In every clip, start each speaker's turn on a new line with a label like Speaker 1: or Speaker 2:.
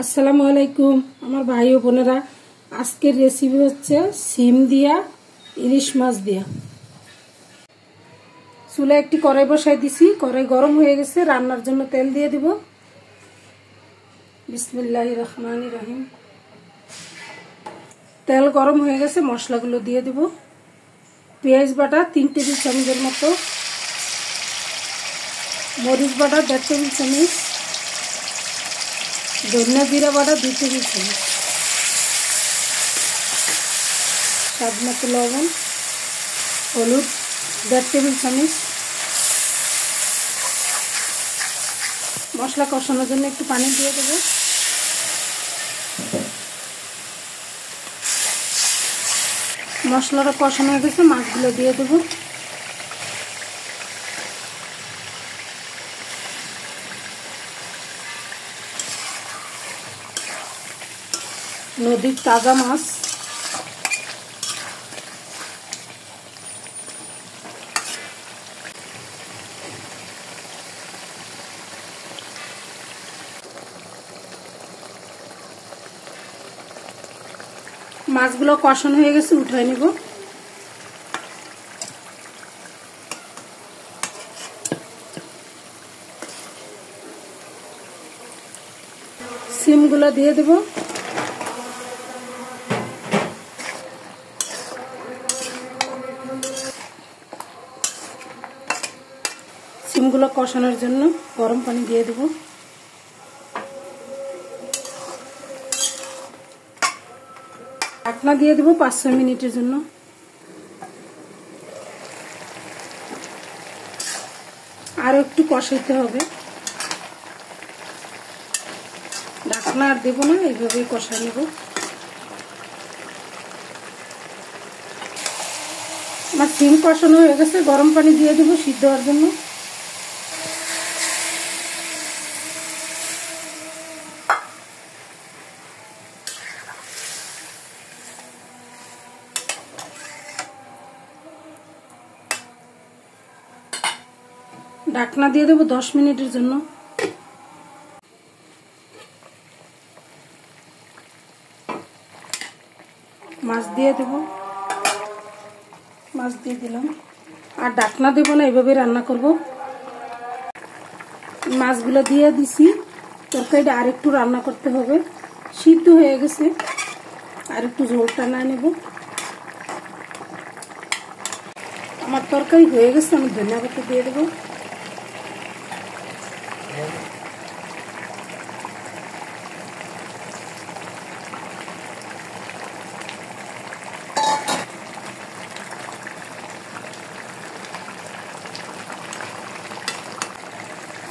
Speaker 1: আসসালামু আলাইকুম আমার ভাই ও বোনেরা, আজকের রেসিপি হচ্ছে সিম দিয়া ইলিশ মাছ দিয়া। চুলায় একটি কড়াই বসাই দিছি, কড়াই গরম হয়ে গেছে, রান্নার জন্য তেল দিয়ে দিব। বিসমিল্লাহির রহমানির রহিম। তেল গরম হয়ে গেছে, মশলাগুলো দিয়ে দিব। পেঁয়াজ বাটা 3 টেবিল চামচের মতো, মরিচ বাটা 1.5 টেবিল চামচ, ধনিয়া জিরা বাটা 2 টেবিল চামচ, স্বাদ মতো লবণ, হলুদ 1.5 টেবিল চামচ। মশলা কষানোর জন্য একটু পানি দিয়ে দেব। মশলাটা কষানো হয়ে গেছে, মাছগুলো দিয়ে দেব। নদীর তাজা মাছ, মাছগুলো কষানো হয়ে গেছে, উঠায় নিব। সিমগুলো দিয়ে দেব। সিমগুলো কষানোর জন্য গরম পানি দিয়ে দেব। ঢাকনা দিয়ে দেব 5-6 মিনিটের জন্য। আর একটু কষাইতে হবে, ঢাকনা আর দেব না, এইভাবেই কষাই নেব। আমার সিম কষানো হয়ে গেছে, গরম পানি দিয়ে দেব সিদ্ধ হওয়ার জন্য। ঢাকনা দিয়ে দেব 10 মিনিটের জন্য। মাছ দিয়ে দেব, মাছ দিয়ে দিলাম। আর ঢাকনা দেব না, এইভাবে রান্না করব। মাছগুলো দিয়ে দিছি, তরকারিটা আর একটু রান্না করতে হবে। সিদ্ধ হয়ে গেছে, আর একটু ঝোলটা না নেব। আমার তরকারি হয়ে গেছে, আমি ধনিয়া পাতা দিয়ে দেব।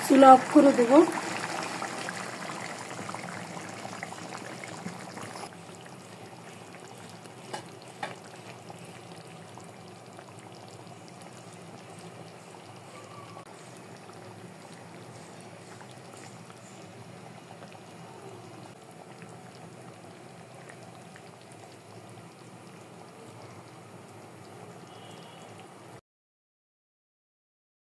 Speaker 1: চুলা অফ করে দেব।